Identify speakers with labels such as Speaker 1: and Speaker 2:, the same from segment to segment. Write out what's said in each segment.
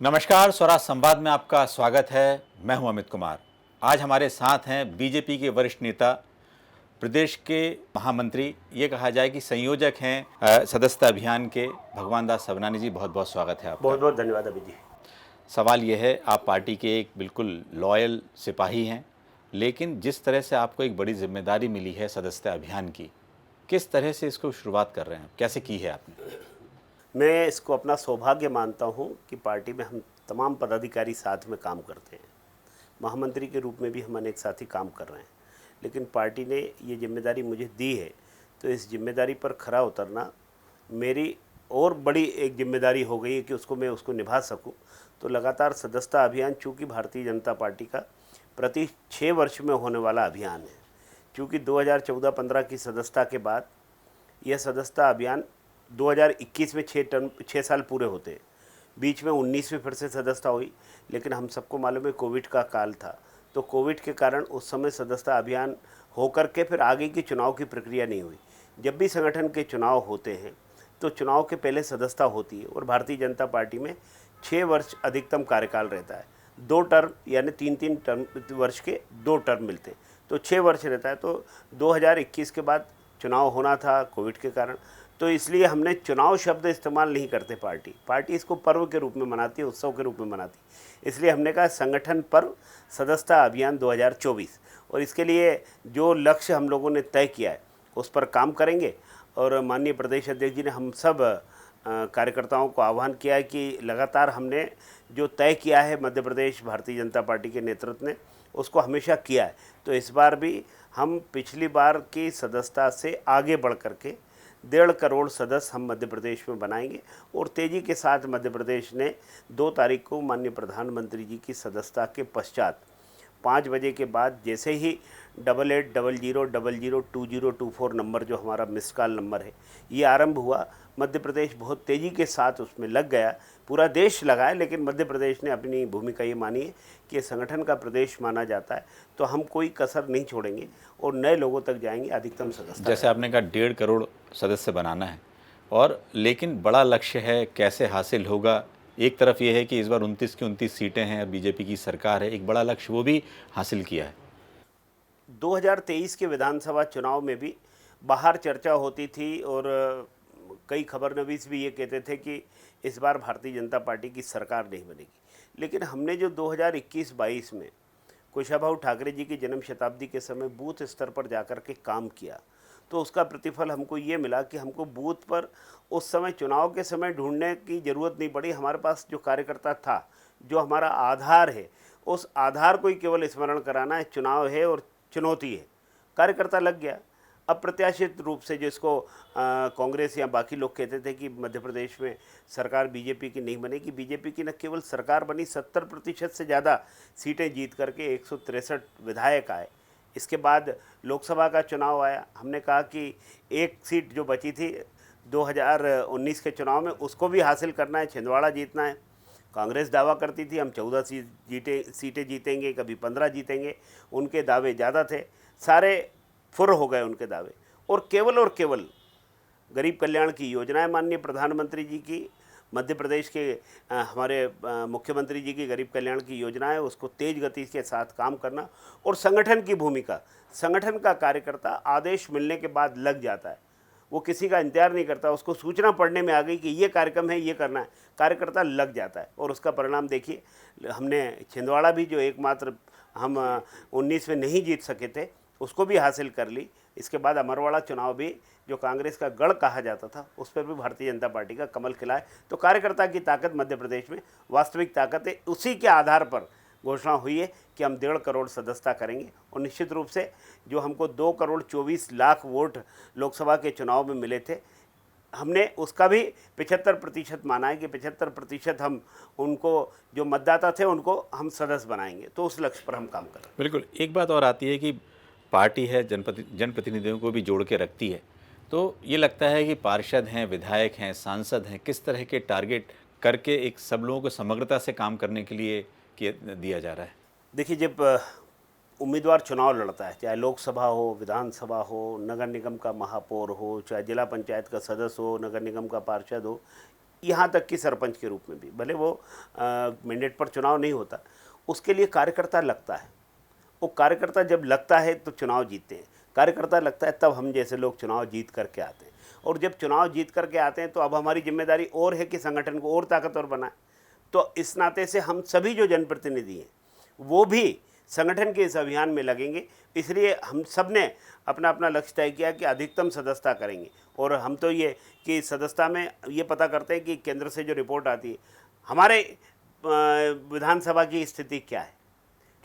Speaker 1: नमस्कार, स्वराज संवाद में आपका स्वागत है। मैं हूं अमित कुमार। आज हमारे साथ हैं बीजेपी के वरिष्ठ नेता, प्रदेश के महामंत्री, ये कहा जाए कि संयोजक हैं सदस्यता अभियान के, भगवान दास सबनानी जी। बहुत बहुत स्वागत है आपका।
Speaker 2: बहुत बहुत धन्यवाद अभी जी।
Speaker 1: सवाल ये है, आप पार्टी के एक बिल्कुल लॉयल सिपाही हैं, लेकिन जिस तरह से आपको एक बड़ी जिम्मेदारी मिली है सदस्यता अभियान की, किस तरह से इसको शुरुआत कर रहे हैं, कैसे की है आपने?
Speaker 2: मैं इसको अपना सौभाग्य मानता हूं कि पार्टी में हम तमाम पदाधिकारी साथ में काम करते हैं। महामंत्री के रूप में भी हम अनेक साथी काम कर रहे हैं, लेकिन पार्टी ने ये जिम्मेदारी मुझे दी है, तो इस जिम्मेदारी पर खरा उतरना मेरी और बड़ी एक जिम्मेदारी हो गई है कि मैं उसको निभा सकूं। तो लगातार सदस्यता अभियान, चूँकि भारतीय जनता पार्टी का प्रति 6 वर्ष में होने वाला अभियान है, चूँकि 2014-15 की सदस्यता के बाद यह सदस्यता अभियान 2021 में 6 साल पूरे होते हैं। बीच में 19 में फिर से सदस्यता हुई, लेकिन हम सबको मालूम है कोविड का काल था, तो कोविड के कारण उस समय सदस्यता अभियान होकर के फिर आगे की चुनाव की प्रक्रिया नहीं हुई। जब भी संगठन के चुनाव होते हैं तो चुनाव के पहले सदस्यता होती है, और भारतीय जनता पार्टी में 6 वर्ष अधिकतम कार्यकाल रहता है। 2 टर्म यानी 3-3 टर्म वर्ष के 2 टर्म मिलते, तो 6 वर्ष रहता है। तो 2021 के बाद चुनाव होना था कोविड के कारण, तो इसलिए हमने चुनाव शब्द इस्तेमाल नहीं करते। पार्टी इसको पर्व के रूप में मनाती है, उत्सव के रूप में मनाती है। इसलिए हमने कहा संगठन पर्व सदस्यता अभियान 2024, और इसके लिए जो लक्ष्य हम लोगों ने तय किया है उस पर काम करेंगे। और माननीय प्रदेश अध्यक्ष जी ने हम सब कार्यकर्ताओं को आह्वान किया है कि लगातार हमने जो तय किया है मध्य प्रदेश भारतीय जनता पार्टी के नेतृत्व ने, उसको हमेशा किया है। तो इस बार भी हम पिछली बार की सदस्यता से आगे बढ़ करके 1.5 करोड़ सदस्य हम मध्य प्रदेश में बनाएंगे, और तेज़ी के साथ मध्य प्रदेश ने 2 तारीख को माननीय प्रधानमंत्री जी की सदस्यता के पश्चात 5 बजे के बाद जैसे ही 8800002024 नंबर, जो हमारा मिस कॉल नंबर है, ये आरंभ हुआ, मध्य प्रदेश बहुत तेज़ी के साथ उसमें लग गया। पूरा देश लगा है, लेकिन मध्य प्रदेश ने अपनी भूमिका ये मानी है कि ये संगठन का प्रदेश माना जाता है, तो हम कोई कसर नहीं छोड़ेंगे और नए लोगों तक जाएंगे अधिकतम सदस्य।
Speaker 1: जैसे आपने कहा 1.5 करोड़ सदस्य बनाना है, और लेकिन बड़ा लक्ष्य है, कैसे हासिल होगा? एक तरफ ये है कि इस बार 29 की 29 सीटें हैं, बीजेपी की सरकार है, एक बड़ा लक्ष्य वो भी हासिल किया है।
Speaker 2: 2023 के विधानसभा चुनाव में भी बाहर चर्चा होती थी, और कई खबरनवीस भी ये कहते थे कि इस बार भारतीय जनता पार्टी की सरकार नहीं बनेगी। लेकिन हमने जो 2021-22 में कुशाभाऊ ठाकरे जी की जन्म शताब्दी के समय बूथ स्तर पर जाकर के काम किया, तो उसका प्रतिफल हमको ये मिला कि हमको बूथ पर उस समय चुनाव के समय ढूंढने की ज़रूरत नहीं पड़ी। हमारे पास जो कार्यकर्ता था, जो हमारा आधार है, उस आधार को ही केवल स्मरण कराना है। चुनाव है और चुनौती है, कार्यकर्ता लग गया। अप्रत्याशित रूप से, जिसको कांग्रेस या बाकी लोग कहते थे कि मध्य प्रदेश में सरकार बीजेपी की नहीं बनेगी, बीजेपी की न केवल सरकार बनी, 70% से ज़्यादा सीटें जीत करके 163 विधायक आए। इसके बाद लोकसभा का चुनाव आया, हमने कहा कि एक सीट जो बची थी 2019 के चुनाव में, उसको भी हासिल करना है, छिंदवाड़ा जीतना है। कांग्रेस दावा करती थी हम 14 सीटें जीतेंगे, कभी 15 जीतेंगे, उनके दावे ज़्यादा थे, सारे फुर हो गए उनके दावे। और केवल गरीब कल्याण की योजनाएं, माननीय प्रधानमंत्री जी की, मध्य प्रदेश के हमारे मुख्यमंत्री जी की गरीब कल्याण की योजनाएं, उसको तेज़ गति के साथ काम करना, और संगठन की भूमिका। संगठन का कार्यकर्ता आदेश मिलने के बाद लग जाता है, वो किसी का इंतजार नहीं करता। उसको सूचना पढ़ने में आ गई कि ये कार्यक्रम है, ये करना है, कार्यकर्ता लग जाता है, और उसका परिणाम देखिए। हमने छिंदवाड़ा भी, जो एकमात्र हम 19 में नहीं जीत सके थे, उसको भी हासिल कर ली। इसके बाद अमरवाड़ा चुनाव भी, जो कांग्रेस का गढ़ कहा जाता था, उस पर भी भारतीय जनता पार्टी का कमल खिला है। तो कार्यकर्ता की ताकत मध्य प्रदेश में वास्तविक ताकत है। उसी के आधार पर घोषणा हुई है कि हम 1.5 करोड़ सदस्यता करेंगे, और निश्चित रूप से जो हमको 2 करोड़ 24 लाख वोट लोकसभा के चुनाव में मिले थे, हमने उसका भी 75% माना है कि 75% हम उनको, जो मतदाता थे, उनको हम सदस्य बनाएंगे। तो उस लक्ष्य पर हम काम कर रहे हैं।
Speaker 1: बिल्कुल। एक बात और आती है कि पार्टी है, जनप्रतिनिधियों को भी जोड़ के रखती है, तो ये लगता है कि पार्षद हैं, विधायक हैं, सांसद हैं, किस तरह के टारगेट करके एक सब लोगों को समग्रता से काम करने के लिए दिया जा रहा है?
Speaker 2: देखिए, जब उम्मीदवार चुनाव लड़ता है, चाहे लोकसभा हो, विधानसभा हो, नगर निगम का महापौर हो, चाहे जिला पंचायत का सदस्य हो, नगर निगम का पार्षद हो, यहाँ तक कि सरपंच के रूप में भी, भले वो मैंडेट पर चुनाव नहीं होता, उसके लिए कार्यकर्ता लगता है। वो कार्यकर्ता जब लगता है तो चुनाव जीतते हैं, कार्यकर्ता लगता है तब हम जैसे लोग चुनाव जीत करके आते हैं। और जब चुनाव जीत करके आते हैं तो अब हमारी जिम्मेदारी और है कि संगठन को और ताकतवर बनाए। तो इस नाते से हम सभी जो जनप्रतिनिधि हैं वो भी संगठन के इस अभियान में लगेंगे। इसलिए हम सब ने अपना अपना लक्ष्य तय किया कि अधिकतम सदस्यता करेंगे। और हम तो ये कि सदस्यता में ये पता करते हैं कि केंद्र से जो रिपोर्ट आती है हमारे विधानसभा की स्थिति क्या है,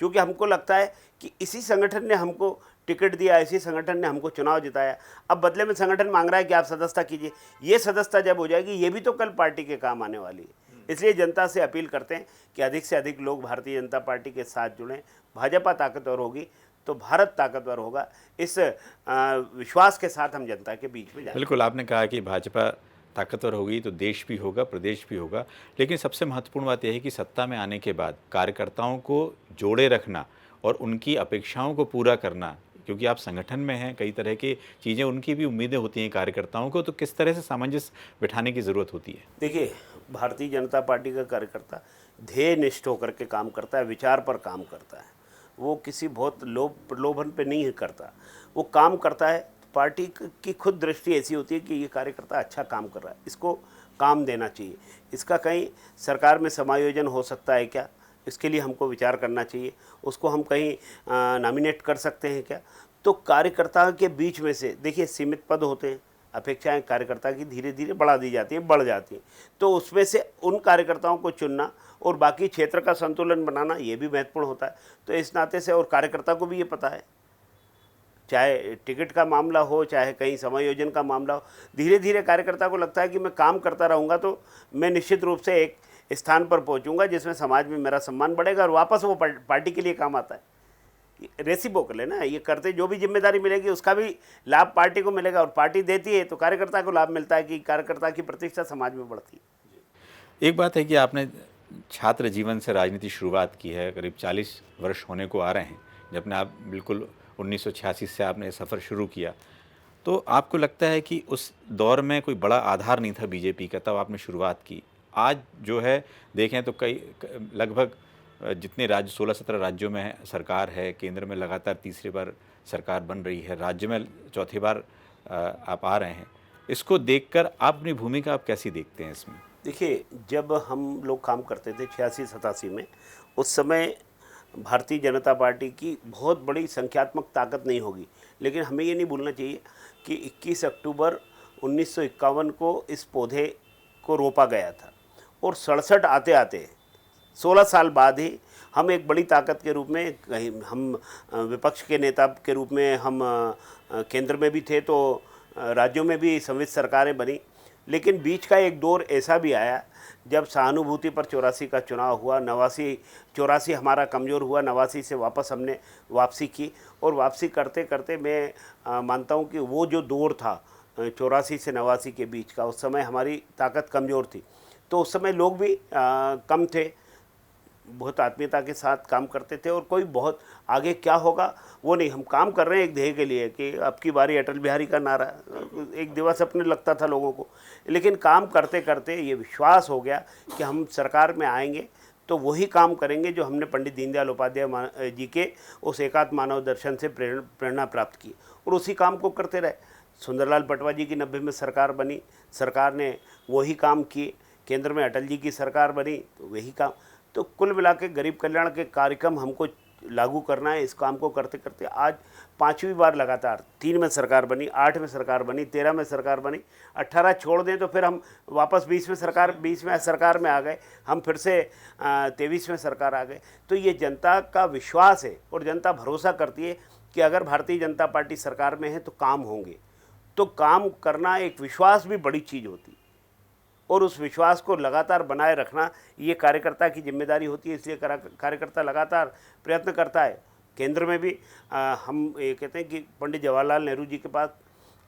Speaker 2: क्योंकि हमको लगता है कि इसी संगठन ने हमको टिकट दिया, इसी संगठन ने हमको चुनाव जिताया। अब बदले में संगठन मांग रहा है कि आप सदस्यता कीजिए। ये सदस्यता जब हो जाएगी ये भी तो कल पार्टी के काम आने वाली है। इसलिए जनता से अपील करते हैं कि अधिक से अधिक लोग भारतीय जनता पार्टी के साथ जुड़ें। भाजपा ताकतवर होगी तो भारत ताकतवर होगा। इस विश्वास के साथ हम जनता के बीच में जाएं।
Speaker 1: बिल्कुल, आपने कहा कि भाजपा ताकतवर होगी तो देश भी होगा, प्रदेश भी होगा। लेकिन सबसे महत्वपूर्ण बात यह है कि सत्ता में आने के बाद कार्यकर्ताओं को जोड़े रखना और उनकी अपेक्षाओं को पूरा करना, क्योंकि आप संगठन में हैं, कई तरह की चीज़ें, उनकी भी उम्मीदें होती हैं कार्यकर्ताओं को, तो किस तरह से सामंजस्य बिठाने की ज़रूरत होती है?
Speaker 2: देखिए, भारतीय जनता पार्टी का कार्यकर्ता ध्येय निष्ठ होकर के काम करता है, विचार पर काम करता है। वो किसी बहुत लोभ प्रलोभन पे नहीं करता, वो काम करता है। पार्टी की खुद दृष्टि ऐसी होती है कि ये कार्यकर्ता अच्छा काम कर रहा है, इसको काम देना चाहिए, इसका कहीं सरकार में समायोजन हो सकता है क्या, इसके लिए हमको विचार करना चाहिए, उसको हम कहीं नॉमिनेट कर सकते हैं क्या। तो कार्यकर्ता के बीच में से देखिए सीमित पद होते हैं, अपेक्षाएं कार्यकर्ता की धीरे धीरे बढ़ा दी जाती हैं, बढ़ जाती हैं। तो उसमें से उन कार्यकर्ताओं को चुनना और बाकी क्षेत्र का संतुलन बनाना ये भी महत्वपूर्ण होता है। तो इस नाते से और कार्यकर्ता को भी ये पता है, चाहे टिकट का मामला हो, चाहे कहीं समायोजन का मामला हो, धीरे धीरे कार्यकर्ता को लगता है कि मैं काम करता रहूँगा तो मैं निश्चित रूप से एक स्थान पर पहुँचूँगा जिसमें समाज में मेरा सम्मान बढ़ेगा और वापस वो पार्टी के लिए काम आता है। रेसिप्रोकल है ना, ये करते जो भी जिम्मेदारी मिलेगी उसका भी लाभ पार्टी को मिलेगा और पार्टी देती है तो कार्यकर्ता को लाभ मिलता है कि कार्यकर्ता की प्रतिष्ठा समाज में बढ़ती है।
Speaker 1: एक बात है कि आपने छात्र जीवन से राजनीति शुरुआत की है, करीब 40 वर्ष होने को आ रहे हैं जब आप बिल्कुल 1986 से आपने सफ़र शुरू किया। तो आपको लगता है कि उस दौर में कोई बड़ा आधार नहीं था बीजेपी का, तब आपने शुरुआत की। आज जो है देखें तो कई लगभग जितने राज्य 16-17 राज्यों में सरकार है, केंद्र में लगातार तीसरी बार सरकार बन रही है, राज्य में चौथी बार आप आ रहे हैं। इसको देखकर आप अपनी भूमिका आप कैसी देखते हैं इसमें?
Speaker 2: देखिए, जब हम लोग काम करते थे 86-87 में, उस समय भारतीय जनता पार्टी की बहुत बड़ी संख्यात्मक ताकत नहीं होगी, लेकिन हमें ये नहीं भूलना चाहिए कि 21 अक्टूबर 1951 को इस पौधे को रोपा गया था और 67 आते आते 16 साल बाद ही हम एक बड़ी ताकत के रूप में, कहीं हम विपक्ष के नेता के रूप में हम केंद्र में भी थे तो राज्यों में भी संवित सरकारें बनी। लेकिन बीच का एक दौर ऐसा भी आया जब सहानुभूति पर 84 का चुनाव हुआ, 84 हमारा कमज़ोर हुआ, 89 से वापस हमने वापसी की और वापसी करते करते मैं मानता हूँ कि वो जो दौर था 84 से 89 के बीच का, उस समय हमारी ताकत कमज़ोर थी। तो उस समय लोग भी कम थे, बहुत आत्मीयता के साथ काम करते थे और कोई बहुत आगे क्या होगा वो नहीं, हम काम कर रहे हैं एक ध्येय के लिए कि अब की बारी अटल बिहारी का नारा एक दिवस अपने लगता था लोगों को। लेकिन काम करते करते ये विश्वास हो गया कि हम सरकार में आएंगे तो वही काम करेंगे जो हमने पंडित दीनदयाल उपाध्याय जी के उस एकात्म मानव दर्शन से प्रेरणा प्राप्त की और उसी काम को करते रहे। सुंदरलाल पटवा जी की 90 में सरकार बनी, सरकार ने वही काम किए। केंद्र में अटल जी की सरकार बनी तो वही काम। तो कुल मिला के गरीब कल्याण के कार्यक्रम हमको लागू करना है। इस काम को करते करते आज 5वीं बार लगातार 3 में सरकार बनी, 8 में सरकार बनी, 13 में सरकार बनी, 18 छोड़ दें तो फिर हम वापस 20 में सरकार में आ गए, हम फिर से 23 में सरकार आ गए। तो ये जनता का विश्वास है और जनता भरोसा करती है कि अगर भारतीय जनता पार्टी सरकार में है तो काम होंगे। तो काम करना एक विश्वास भी बड़ी चीज़ होती है और उस विश्वास को लगातार बनाए रखना ये कार्यकर्ता की जिम्मेदारी होती है। इसलिए कार्यकर्ता लगातार प्रयत्न करता है। केंद्र में भी हम ये कहते हैं कि पंडित जवाहरलाल नेहरू जी के पास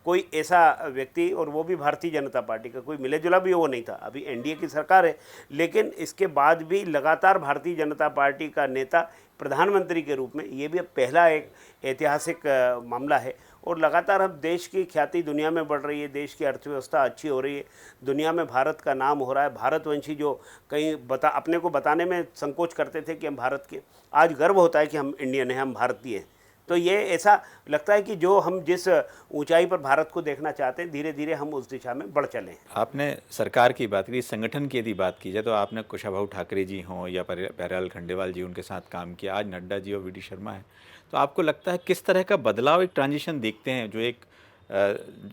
Speaker 2: कोई ऐसा व्यक्ति, और वो भी भारतीय जनता पार्टी का, कोई मिले जुला भी वो नहीं था। अभी एनडीए की सरकार है लेकिन इसके बाद भी लगातार भारतीय जनता पार्टी का नेता प्रधानमंत्री के रूप में, ये भी अब पहला एक ऐतिहासिक मामला है और लगातार हम देश की ख्याति दुनिया में बढ़ रही है, देश की अर्थव्यवस्था अच्छी हो रही है, दुनिया में भारत का नाम हो रहा है। भारतवंशी जो कहीं अपने को बताने में संकोच करते थे कि हम भारत के, आज गर्व होता है कि हम इंडियन हैं, हम भारतीय हैं। तो ये ऐसा लगता है कि जो हम जिस ऊंचाई पर भारत को देखना चाहते हैं, धीरे धीरे हम उस दिशा में बढ़ चले हैं।
Speaker 1: आपने सरकार की बात की, संगठन की यदि बात की जाए तो आपने कुशाभाऊ ठाकरे जी हों या प्यारेलाल खंडेवाल जी, उनके साथ काम किया, आज नड्डा जी और वी डी शर्मा है। तो आपको लगता है किस तरह का बदलाव, एक ट्रांजिशन देखते हैं, जो एक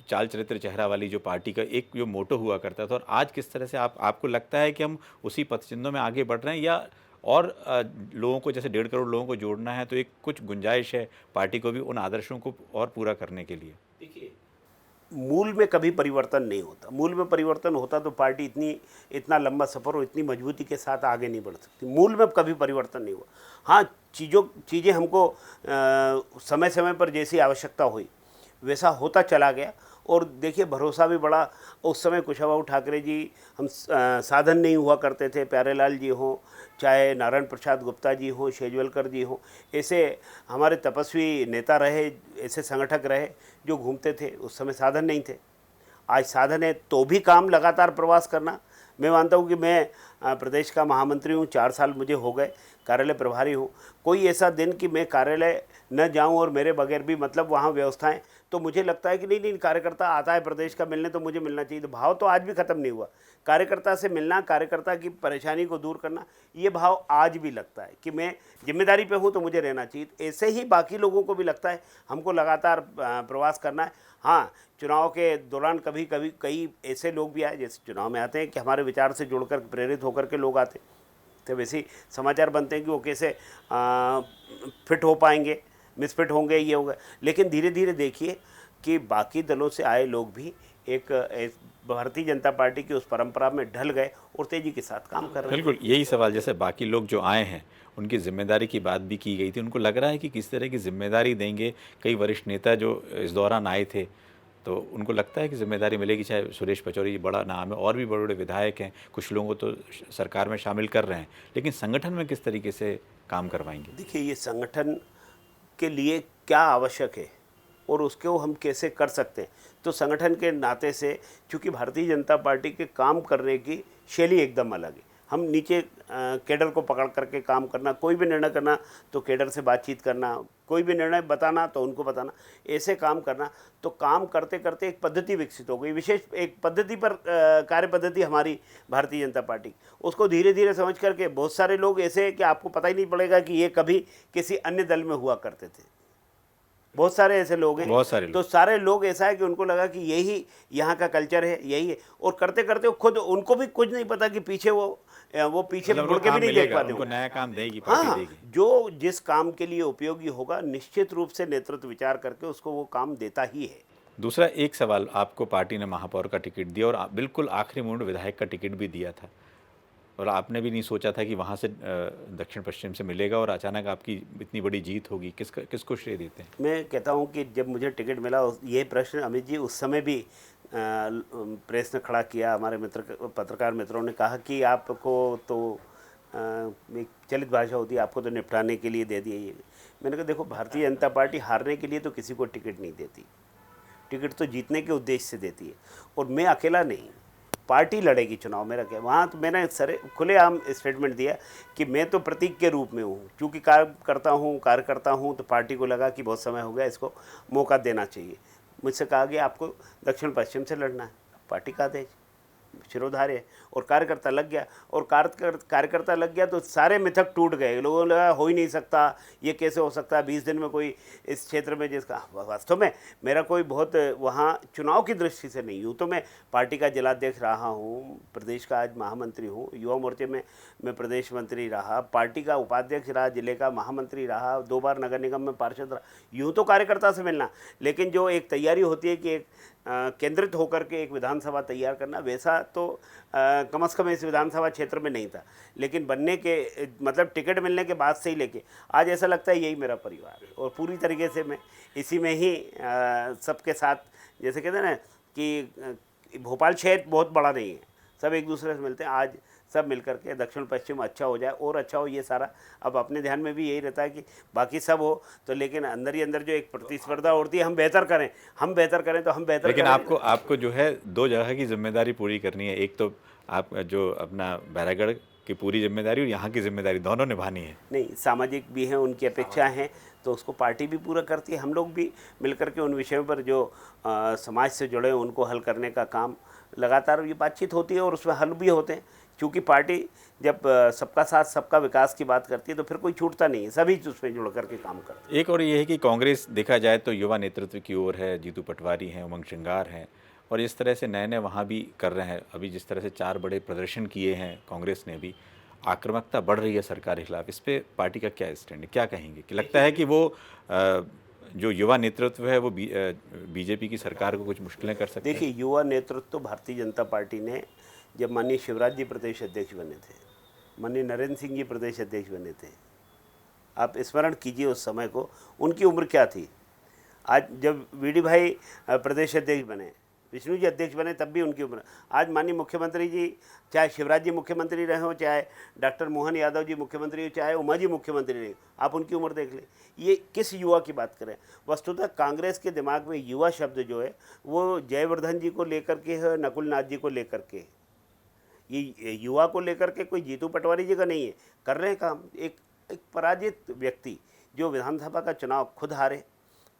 Speaker 1: चाल चरित्र चेहरा वाली जो पार्टी का एक जो मोटो हुआ करता था, और आज किस तरह से आपको लगता है कि हम उसी पथचिन्हों में आगे बढ़ रहे हैं, या और लोगों को, जैसे 1.5 करोड़ लोगों को जोड़ना है, तो एक कुछ गुंजाइश है पार्टी को भी उन आदर्शों को और पूरा करने के लिए?
Speaker 2: देखिए, मूल में कभी परिवर्तन नहीं होता। मूल में परिवर्तन होता तो पार्टी इतना लंबा सफ़र और इतनी मजबूती के साथ आगे नहीं बढ़ सकती। मूल में कभी परिवर्तन नहीं हुआ। हाँ, चीज़ें हमको समय समय पर जैसी आवश्यकता हुई वैसा होता चला गया। और देखिए, भरोसा भी बड़ा। उस समय कुशाभाऊ ठाकरे जी, हम साधन नहीं हुआ करते थे, प्यारेलाल जी हों, चाहे नारायण प्रसाद गुप्ता जी हों, शेजवलकर जी हों, ऐसे हमारे तपस्वी नेता रहे, ऐसे संगठक रहे जो घूमते थे। उस समय साधन नहीं थे, आज साधन है। तो भी काम लगातार प्रवास करना। मैं मानता हूँ कि मैं प्रदेश का महामंत्री हूँ, 4 साल मुझे हो गए, कार्यालय प्रभारी हूँ। कोई ऐसा दिन कि मैं कार्यालय न जाऊँ और मेरे बगैर भी मतलब वहाँ व्यवस्थाएं, तो मुझे लगता है कि नहीं, कार्यकर्ता आता है प्रदेश का मिलने तो मुझे मिलना चाहिए। तो भाव तो आज भी ख़त्म नहीं हुआ। कार्यकर्ता से मिलना, कार्यकर्ता की परेशानी को दूर करना, ये भाव आज भी लगता है कि मैं जिम्मेदारी पे हूँ तो मुझे रहना चाहिए। ऐसे ही बाकी लोगों को भी लगता है, हमको लगातार प्रवास करना है। हाँ, चुनाव के दौरान कभी कभी कई ऐसे लोग भी आए, जैसे चुनाव में आते हैं कि हमारे विचार से जुड़कर प्रेरित होकर के लोग आते, तो वैसे ही समाचार बनते हैं कि वो कैसे फिट हो पाएंगे, मिसफिट होंगे, ये होगा। लेकिन धीरे धीरे देखिए कि बाकी दलों से आए लोग भी एक भारतीय जनता पार्टी की उस परंपरा में ढल गए और तेजी के साथ काम कर रहे हैं।
Speaker 1: बिल्कुल यही सवाल, जैसे बाकी लोग जो आए हैं उनकी जिम्मेदारी की बात भी की गई थी, उनको लग रहा है कि किस तरह की जिम्मेदारी देंगे? कई वरिष्ठ नेता जो इस दौरान आए थे, तो उनको लगता है कि जिम्मेदारी मिलेगी। चाहे सुरेश पचौरी जी, बड़ा नाम है, और भी बड़े बड़े विधायक हैं, कुछ लोगों को तो सरकार में शामिल कर रहे हैं, लेकिन संगठन में किस तरीके से काम करवाएंगे?
Speaker 2: देखिए, ये संगठन के लिए क्या आवश्यक है और उसको हम कैसे कर सकते हैं, तो संगठन के नाते से, चूँकि भारतीय जनता पार्टी के काम करने की शैली एकदम अलग है। हम नीचे कैडर को पकड़ करके काम करना, कोई भी निर्णय करना तो कैडर से बातचीत करना, कोई भी निर्णय बताना तो उनको बताना, ऐसे काम करना। तो काम करते करते एक पद्धति विकसित हो गई, विशेष एक पद्धति पर कार्य पद्धति हमारी भारतीय जनता पार्टी, उसको धीरे धीरे समझ करके बहुत सारे लोग ऐसे कि आपको पता ही नहीं पड़ेगा कि ये कभी किसी अन्य दल में हुआ करते थे। बहुत सारे ऐसे लोग हैं,
Speaker 1: बहुत सारे लोग।
Speaker 2: तो सारे लोग ऐसा है कि उनको लगा कि यही यहाँ का कल्चर है, यही है। और करते करते खुद उनको भी कुछ नहीं पता कि पीछे वो पीछे
Speaker 1: मतलब
Speaker 2: मुड़ के भी नहीं देख पाते।
Speaker 1: उनको नया काम देगी पार्टी,
Speaker 2: हाँ,
Speaker 1: देगी।
Speaker 2: जो जिस काम के लिए उपयोगी होगा, निश्चित रूप से नेतृत्व विचार करके उसको वो काम देता ही है।
Speaker 1: दूसरा एक सवाल, आपको पार्टी ने महापौर का टिकट दिया और बिल्कुल आखिरी मोड़ विधायक का टिकट भी दिया था, और आपने भी नहीं सोचा था कि वहाँ से दक्षिण पश्चिम से मिलेगा, और अचानक आपकी इतनी बड़ी जीत होगी। किसको श्रेय देते हैं?
Speaker 2: मैं कहता हूँ कि जब मुझे टिकट मिला, ये प्रश्न अमित जी उस समय भी प्रेस ने खड़ा किया, हमारे पत्रकार मित्रों ने कहा कि आपको तो एक चलित भाषा होती है, आपको तो निपटाने के लिए दे दिया ये। मैंने कहा, देखो, भारतीय जनता पार्टी हारने के लिए तो किसी को टिकट नहीं देती, टिकट तो जीतने के उद्देश्य से देती है। और मैं अकेला नहीं, पार्टी लड़ेगी चुनाव, मेरा क्या। वहाँ तो मैंने खुलेआम स्टेटमेंट दिया कि मैं तो प्रतीक के रूप में हूँ, क्योंकि कार्यकर्ता हूँ, तो पार्टी को लगा कि बहुत समय हो गया, इसको मौका देना चाहिए। मुझसे कहा गया आपको दक्षिण पश्चिम से लड़ना है, पार्टी का आदेश, शिरोधार्य है। और कार्यकर्ता लग गया, और कार्यकर्ता लग गया तो सारे मिथक टूट गए। लोगों ने लगा हो ही नहीं सकता, ये कैसे हो सकता है 20 दिन में कोई इस क्षेत्र में, जिसका वास्तव में मेरा कोई बहुत वहाँ चुनाव की दृष्टि से नहीं हूँ। तो मैं पार्टी का जिलाध्यक्ष रहा हूँ, प्रदेश का आज महामंत्री हूँ, युवा मोर्चे में मैं प्रदेश मंत्री रहा, पार्टी का उपाध्यक्ष रहा, जिले का महामंत्री रहा, 2 बार नगर निगम में पार्षद रहा। यूँ तो कार्यकर्ता से मिलना, लेकिन जो एक तैयारी होती है कि एक केंद्रित होकर के एक विधानसभा तैयार करना, वैसा तो कम से कम इस विधानसभा क्षेत्र में नहीं था। लेकिन बनने के मतलब टिकट मिलने के बाद से ही लेके आज ऐसा लगता है यही मेरा परिवार है, और पूरी तरीके से मैं इसी में ही सबके साथ, जैसे कहते हैं ना कि भोपाल शहर बहुत बड़ा नहीं है, सब एक दूसरे से मिलते हैं। आज सब मिलकर के दक्षिण पश्चिम अच्छा हो जाए और अच्छा हो, ये सारा अब अपने ध्यान में भी यही रहता है कि बाकी सब हो तो, लेकिन अंदर ही अंदर जो एक प्रतिस्पर्धा उड़ती है, हम बेहतर करें तो हम बेहतर
Speaker 1: लेकिन
Speaker 2: करें।
Speaker 1: आपको जो है दो जगह की जिम्मेदारी पूरी करनी है। एक तो आप जो अपना बैरागढ़ की पूरी जिम्मेदारी और यहाँ की जिम्मेदारी दोनों निभानी है।
Speaker 2: नहीं, सामाजिक भी हैं, उनकी अपेक्षाएं हैं, तो उसको पार्टी भी पूरा करती है। हम लोग भी मिलकर के उन विषयों पर जो समाज से जुड़े हैं उनको हल करने का काम लगातार ये बातचीत होती है और उसमें हल भी होते हैं, क्योंकि पार्टी जब सबका साथ सबका विकास की बात करती है तो फिर कोई छूटता नहीं है, सभी उसमें जुड़ करके काम करते हैं।
Speaker 1: एक और ये है कि कांग्रेस देखा जाए तो युवा नेतृत्व की ओर है, जीतू पटवारी हैं, उमंग श्रृंगार हैं, और इस तरह से नए नए वहाँ भी कर रहे हैं। अभी जिस तरह से 4 बड़े प्रदर्शन किए हैं कांग्रेस ने भी, आक्रामकता बढ़ रही है सरकार के खिलाफ, इस पे पार्टी का क्या स्टैंड है, क्या कहेंगे? कि लगता है कि वो जो युवा नेतृत्व है वो बीजेपी की सरकार को कुछ मुश्किलें कर सकते हैं?
Speaker 2: देखिए, युवा नेतृत्व तो भारतीय जनता पार्टी ने, जब माननीय शिवराज जी प्रदेश अध्यक्ष बने थे, माननीय नरेंद्र सिंह जी प्रदेश अध्यक्ष बने थे, आप स्मरण कीजिए उस समय को, उनकी उम्र क्या थी। आज जब वीडी भाई प्रदेश अध्यक्ष बने, विष्णु जी अध्यक्ष बने, तब भी उनकी उम्र। आज माननीय मुख्यमंत्री जी, चाहे शिवराज जी मुख्यमंत्री रहे हो, चाहे डॉक्टर मोहन यादव जी मुख्यमंत्री हो, चाहे उमा जी मुख्यमंत्री रहे, आप उनकी उम्र देख लें। ये किस युवा की बात करें? वस्तुतः कांग्रेस के दिमाग में युवा शब्द जो है वो जयवर्धन जी को लेकर के है, नकुल नाथ जी को लेकर के। ये युवा को लेकर के कोई जीतू पटवारी जी का नहीं है। कर रहे हैं काम। एक पराजित व्यक्ति जो विधानसभा का चुनाव खुद हारे,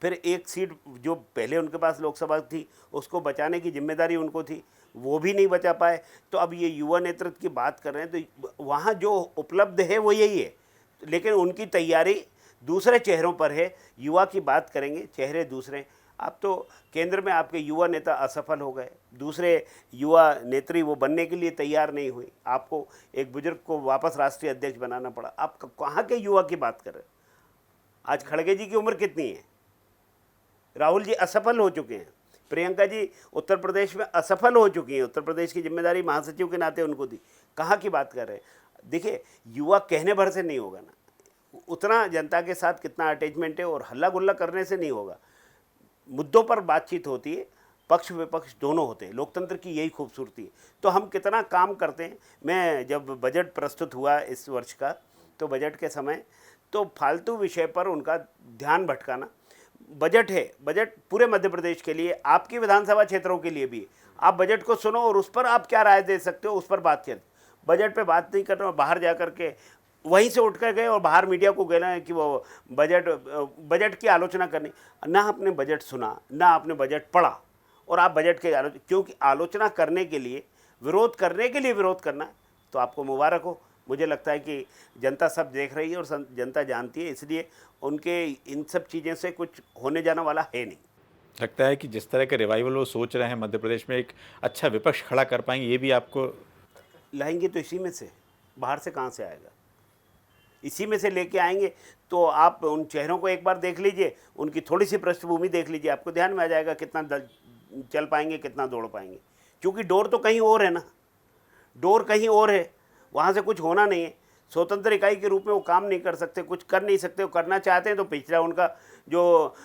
Speaker 2: फिर एक सीट जो पहले उनके पास लोकसभा थी उसको बचाने की जिम्मेदारी उनको थी, वो भी नहीं बचा पाए, तो अब ये युवा नेतृत्व की बात कर रहे हैं, तो वहाँ जो उपलब्ध है वो यही है, लेकिन उनकी तैयारी दूसरे चेहरों पर है। युवा की बात करेंगे, चेहरे दूसरे। अब तो केंद्र में आपके युवा नेता असफल हो गए, दूसरे युवा नेत्री वो बनने के लिए तैयार नहीं हुई, आपको एक बुजुर्ग को वापस राष्ट्रीय अध्यक्ष बनाना पड़ा। आप कहाँ के युवा की बात कर रहे हैं? आज खड़गे जी की उम्र कितनी है? राहुल जी असफल हो चुके हैं, प्रियंका जी उत्तर प्रदेश में असफल हो चुकी हैं, उत्तर प्रदेश की जिम्मेदारी महासचिव के नाते उनको दी। कहाँ की बात कर रहे हैं? देखिए, युवा कहने भर से नहीं होगा ना, उतना जनता के साथ कितना अटैचमेंट है, और हल्ला गुल्ला करने से नहीं होगा। मुद्दों पर बातचीत होती है, पक्ष विपक्ष दोनों होते हैं, लोकतंत्र की यही खूबसूरती है। तो हम कितना काम करते हैं। मैं जब बजट प्रस्तुत हुआ इस वर्ष का, तो बजट के समय तो फालतू विषय पर उनका ध्यान भटकाना। बजट है, बजट पूरे मध्य प्रदेश के लिए, आपकी विधानसभा क्षेत्रों के लिए भी। आप बजट को सुनो और उस पर आप क्या राय दे सकते हो, उस पर बात करें। बजट पे बात नहीं करना, बाहर जा कर के वहीं से उठ कर गए और बाहर मीडिया को कहना है कि वो बजट की आलोचना करनी। ना आपने बजट सुना, ना आपने बजट पढ़ा, और आप बजट के क्योंकि आलोचना करने के लिए, विरोध करने के लिए विरोध करना, तो आपको मुबारक हो। मुझे लगता है कि जनता सब देख रही है और जनता जानती है, इसलिए उनके इन सब चीज़ों से कुछ होने जाने वाला है नहीं।
Speaker 1: लगता है कि जिस तरह के रिवाइवल वो सोच रहे हैं मध्य प्रदेश में, एक अच्छा विपक्ष खड़ा कर पाएंगे, ये भी आपको
Speaker 2: लाएंगे? तो इसी में से, बाहर से कहाँ से आएगा? इसी में से लेके आएंगे। तो आप उन चेहरों को एक बार देख लीजिए, उनकी थोड़ी सी पृष्ठभूमि देख लीजिए, आपको ध्यान में आ जाएगा कितना चल पाएंगे, कितना दौड़ पाएंगे। क्योंकि डोर तो कहीं और है ना, डोर कहीं और है, वहाँ से कुछ होना नहीं है। स्वतंत्र इकाई के रूप में वो काम नहीं कर सकते, कुछ कर नहीं सकते। वो करना चाहते हैं तो पिछला उनका जो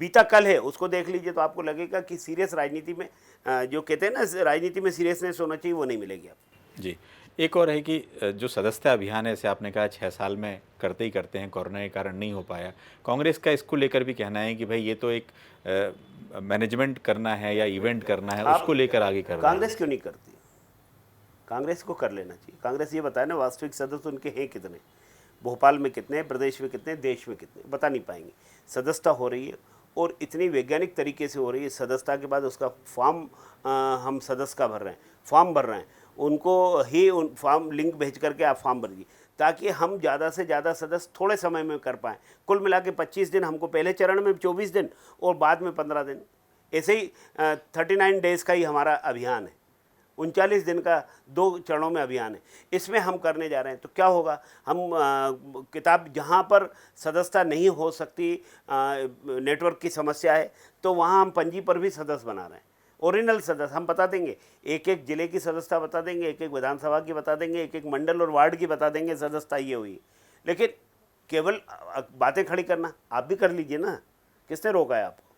Speaker 2: बीता कल है उसको देख लीजिए, तो आपको लगेगा कि सीरियस राजनीति में, जो कहते हैं ना राजनीति में सीरियसनेस होना चाहिए, वो नहीं मिलेगी आपको।
Speaker 1: जी। एक और है कि जो सदस्यता अभियान है, जैसे आपने कहा 6 साल में करते ही करते हैं, कोरोना के कारण नहीं हो पाया। कांग्रेस का इसको लेकर भी कहना है कि भाई ये तो एक मैनेजमेंट करना है या इवेंट करना है, उसको लेकर आगे कर रहा है।
Speaker 2: कांग्रेस क्यों नहीं करती? कांग्रेस को कर लेना चाहिए। कांग्रेस ये बताए ना वास्तविक सदस्य उनके हैं कितने, भोपाल में कितने, प्रदेश में कितने, देश में कितने, बता नहीं पाएंगे। सदस्यता हो रही है और इतनी वैज्ञानिक तरीके से हो रही है। सदस्यता के बाद उसका फॉर्म हम सदस्य का भर रहे हैं, फॉर्म भर रहे हैं, उनको ही उन फॉर्म लिंक भेज करके आप फॉर्म भरिए, ताकि हम ज़्यादा से ज़्यादा सदस्य थोड़े समय में कर पाएँ। कुल मिला के 25 दिन हमको, पहले चरण में 24 दिन और बाद में 15 दिन, ऐसे ही 39 डेज़ का ही हमारा अभियान है। 39 दिन का 2 चरणों में अभियान है, इसमें हम करने जा रहे हैं। तो क्या होगा, हम किताब जहाँ पर सदस्यता नहीं हो सकती, नेटवर्क की समस्या है, तो वहाँ हम पंजी पर भी सदस्य बना रहे हैं। ओरिजिनल सदस्य हम बता देंगे, एक एक जिले की सदस्यता बता देंगे, एक एक विधानसभा की बता देंगे, एक एक मंडल और वार्ड की बता देंगे सदस्यता ये हुई। लेकिन केवल बातें खड़ी करना, आप भी कर लीजिए ना, किसने रोका है आपको?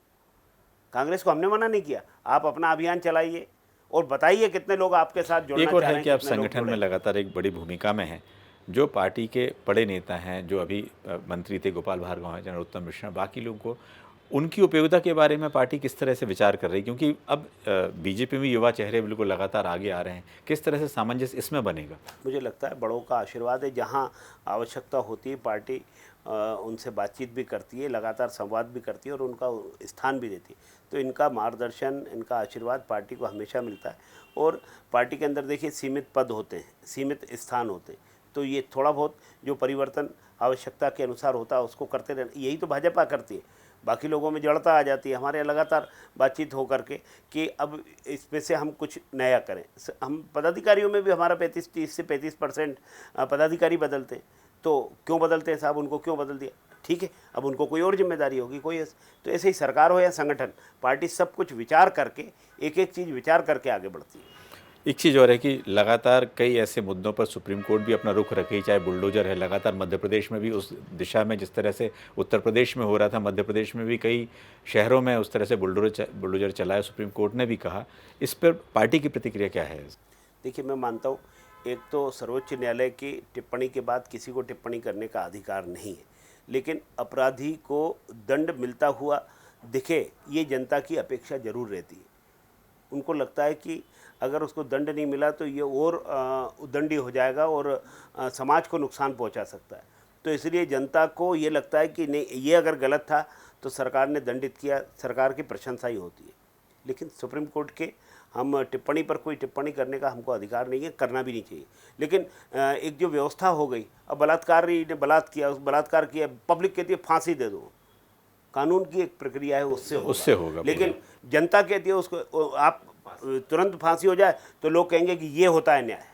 Speaker 2: कांग्रेस को हमने मना नहीं किया, आप अपना अभियान चलाइए और बताइए कितने लोग आपके साथ जुड़ना
Speaker 1: एक और
Speaker 2: चाह रहे
Speaker 1: है
Speaker 2: हैं,
Speaker 1: कि आप
Speaker 2: कितने लोग
Speaker 1: संगठन में
Speaker 2: जुड़े।
Speaker 1: लगातार एक बड़ी भूमिका में हैं। जो पार्टी के बड़े नेता हैं, जो अभी मंत्री थे, गोपाल भार्गव हैं, जनरल उत्तम मिश्रा, बाकी लोगों को उनकी उपयोगिता के बारे में पार्टी किस तरह से विचार कर रही है? क्योंकि अब बीजेपी में युवा चेहरे बिल्कुल लगातार आगे आ रहे हैं। किस तरह से सामंजस्य इसमें बनेगा?
Speaker 2: मुझे लगता है बड़ों का आशीर्वाद है, जहाँ आवश्यकता होती है पार्टी उनसे बातचीत भी करती है, लगातार संवाद भी करती है और उनका स्थान भी देती है। तो इनका मार्गदर्शन, इनका आशीर्वाद पार्टी को हमेशा मिलता है। और पार्टी के अंदर देखिए सीमित पद होते हैं, सीमित स्थान होते हैं, तो ये थोड़ा बहुत जो परिवर्तन आवश्यकता के अनुसार होता है उसको करते रहना, यही तो भाजपा करती है। बाकी लोगों में जड़ता आ जाती है, हमारे लगातार बातचीत हो करके कि अब इसमें से हम कुछ नया करें। हम पदाधिकारियों में भी हमारा 30 से 35% पदाधिकारी बदलते हैं। तो क्यों बदलते हैं साहब, उनको क्यों बदल दिया? ठीक है, अब उनको कोई और जिम्मेदारी होगी, तो ऐसे ही सरकार हो या संगठन, पार्टी सब कुछ विचार करके, एक एक चीज़ विचार करके आगे बढ़ती है।
Speaker 1: एक चीज़ और है कि लगातार कई ऐसे मुद्दों पर सुप्रीम कोर्ट भी अपना रुख रखे, चाहे बुलडोजर है, लगातार मध्य प्रदेश में भी उस दिशा में जिस तरह से उत्तर प्रदेश में हो रहा था, मध्य प्रदेश में भी कई शहरों में उस तरह से बुलडोजर चलाया, सुप्रीम कोर्ट ने भी कहा। इस पर पार्टी की प्रतिक्रिया क्या है?
Speaker 2: देखिए, मैं मानता हूँ, एक तो सर्वोच्च न्यायालय की टिप्पणी के बाद किसी को टिप्पणी करने का अधिकार नहीं है, लेकिन अपराधी को दंड मिलता हुआ दिखे, ये जनता की अपेक्षा जरूर रहती है। उनको लगता है कि अगर उसको दंड नहीं मिला तो ये और उद्दंडी हो जाएगा और समाज को नुकसान पहुंचा सकता है। तो इसलिए जनता को ये लगता है कि नहीं, ये अगर गलत था तो सरकार ने दंडित किया, सरकार की प्रशंसा ही होती है। लेकिन सुप्रीम कोर्ट के हम टिप्पणी पर कोई टिप्पणी करने का हमको अधिकार नहीं है, करना भी नहीं चाहिए। लेकिन एक जो व्यवस्था हो गई, अब बलात्कारी ने बलात्कार किया, पब्लिक कहती है फांसी दे दो, कानून की एक प्रक्रिया है, उससे होगा। लेकिन जनता कहती है उसको आप तुरंत फांसी हो जाए तो लोग कहेंगे कि ये होता है न्याय।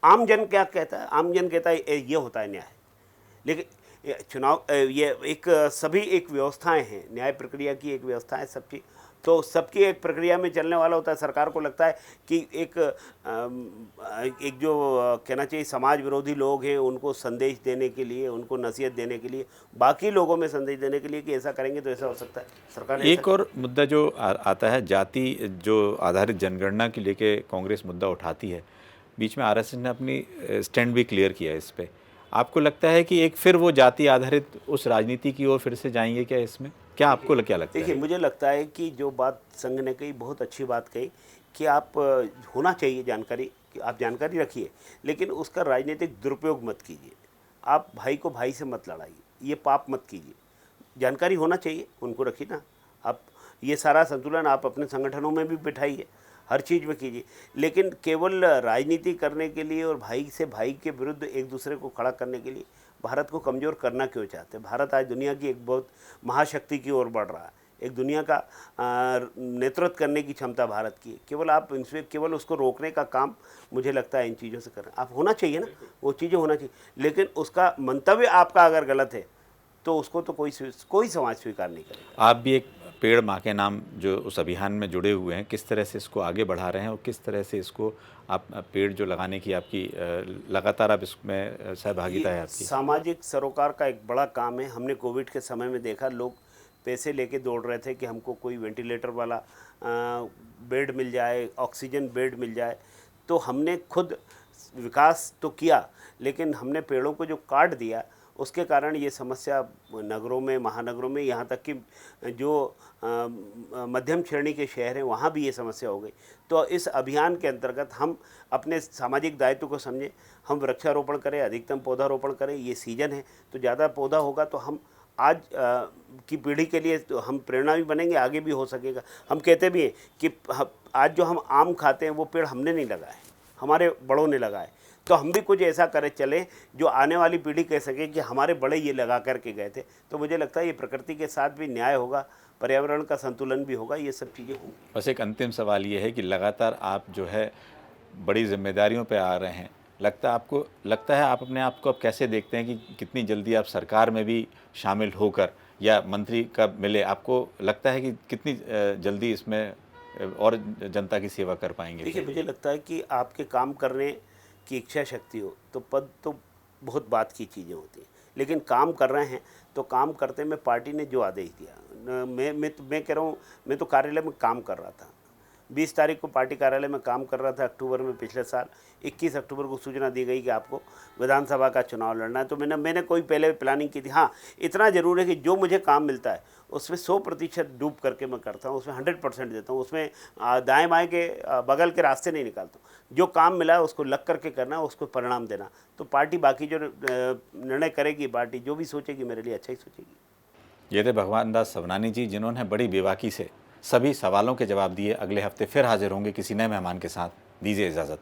Speaker 2: आम जन क्या कहता है? आम जन कहता है ये होता है न्याय। लेकिन चुनाव ये एक सभी एक व्यवस्थाएं हैं, न्याय प्रक्रिया की एक व्यवस्था है सब चीज़, तो सबकी एक प्रक्रिया में चलने वाला होता है। सरकार को लगता है कि एक जो कहना चाहिए समाज विरोधी लोग हैं, उनको संदेश देने के लिए, उनको नसीहत देने के लिए, बाकी लोगों में संदेश देने के लिए कि ऐसा करेंगे तो ऐसा हो सकता है। सरकार ने
Speaker 1: एक और मुद्दा जो आता है, जाति जो आधारित जनगणना के लेके कांग्रेस मुद्दा उठाती है। बीच में आरएसएस ने अपनी स्टैंड भी क्लियर किया इस पे। आपको लगता है कि एक फिर वो जाति आधारित उस राजनीति की ओर फिर से जाएंगे क्या इसमें? क्या आपको क्या लगता है?
Speaker 2: देखिए, मुझे लगता है कि जो बात संघ ने कही, बहुत अच्छी बात कही कि आप होना चाहिए जानकारी, कि आप जानकारी रखिए, लेकिन उसका राजनीतिक दुरुपयोग मत कीजिए। आप भाई को भाई से मत लड़ाइए, ये पाप मत कीजिए। जानकारी होना चाहिए, उनको रखिए ना। आप ये सारा संतुलन आप अपने संगठनों में भी बिठाइए, हर चीज़ में कीजिए, लेकिन केवल राजनीति करने के लिए और भाई से भाई के विरुद्ध एक दूसरे को खड़ा करने के लिए भारत को कमज़ोर करना क्यों चाहते हैं? भारत आज दुनिया की एक बहुत महाशक्ति की ओर बढ़ रहा है, एक दुनिया का नेतृत्व करने की क्षमता भारत की है। केवल आप इनसे केवल उसको रोकने का काम मुझे लगता है इन चीज़ों से करना। आप होना चाहिए ना, वो चीज़ें होना चाहिए, लेकिन उसका मंतव्य आपका अगर गलत है तो उसको तो कोई समाज स्वीकार नहीं करेगा।
Speaker 1: आप भी एक पेड़ माँ के नाम जो उस अभियान में जुड़े हुए हैं, किस तरह से इसको आगे बढ़ा रहे हैं और किस तरह से इसको आप पेड़ जो लगाने की आपकी लगातार आप इसमें सहभागिता है आपकी?
Speaker 2: सामाजिक सरोकार का एक बड़ा काम है। हमने कोविड के समय में देखा, लोग पैसे लेके दौड़ रहे थे कि हमको कोई वेंटिलेटर वाला बेड मिल जाए, ऑक्सीजन बेड मिल जाए। तो हमने खुद विकास तो किया, लेकिन हमने पेड़ों को जो काट दिया, उसके कारण ये समस्या नगरों में, महानगरों में, यहाँ तक कि जो मध्यम श्रेणी के शहर हैं वहाँ भी ये समस्या हो गई। तो इस अभियान के अंतर्गत हम अपने सामाजिक दायित्व को समझें, हम वृक्षारोपण करें, अधिकतम पौधारोपण करें। ये सीजन है तो ज़्यादा पौधा होगा तो हम आज की पीढ़ी के लिए तो हम प्रेरणा भी बनेंगे, आगे भी हो सकेगा। हम कहते भी हैं कि आज जो हम आम खाते हैं वो पेड़ हमने नहीं लगाए, हमारे बड़ों ने लगाए। तो हम भी कुछ ऐसा करें चलें जो आने वाली पीढ़ी कह सके कि हमारे बड़े ये लगा करके गए थे। तो मुझे लगता है ये प्रकृति के साथ भी न्याय होगा, पर्यावरण का संतुलन भी होगा, ये सब चीज़ें होंगी।
Speaker 1: बस एक अंतिम सवाल ये है कि लगातार आप जो है बड़ी जिम्मेदारियों पे आ रहे हैं, लगता है आप अपने आप को अब कैसे देखते हैं कि कितनी जल्दी आप सरकार में भी शामिल होकर या मंत्री कब मिले? आपको लगता है कि कितनी जल्दी इसमें और जनता की सेवा कर पाएंगे?
Speaker 2: देखिए, मुझे लगता है कि आपके काम करने की इच्छा शक्ति हो तो पद तो बहुत बात की चीज़ें होती हैं, लेकिन काम कर रहे हैं तो काम करते में पार्टी ने जो आदेश दिया, मैं कह रहा हूँ, मैं तो कार्यालय में काम कर रहा था, 20 तारीख को पार्टी कार्यालय में काम कर रहा था अक्टूबर में पिछले साल। 21 अक्टूबर को सूचना दी गई कि आपको विधानसभा का चुनाव लड़ना है। तो मैंने कोई पहले प्लानिंग की थी। हाँ, इतना ज़रूर है कि जो मुझे काम मिलता है उसमें 100% डूब करके मैं करता हूँ, उसमें 100% देता हूँ, उसमें दाएं बाएं के बगल के रास्ते नहीं निकालता हूँ। जो काम मिला है उसको लग करके करना, उसको परिणाम देना। तो पार्टी बाकी जो निर्णय करेगी, पार्टी जो भी सोचेगी मेरे लिए अच्छा ही सोचेगी।
Speaker 1: ये थे भगवान दास सवनानी जी, जिन्होंने बड़ी बेबाकी से सभी सवालों के जवाब दिए। अगले हफ्ते फिर हाजिर होंगे किसी नए मेहमान के साथ। दीजिए इजाज़त।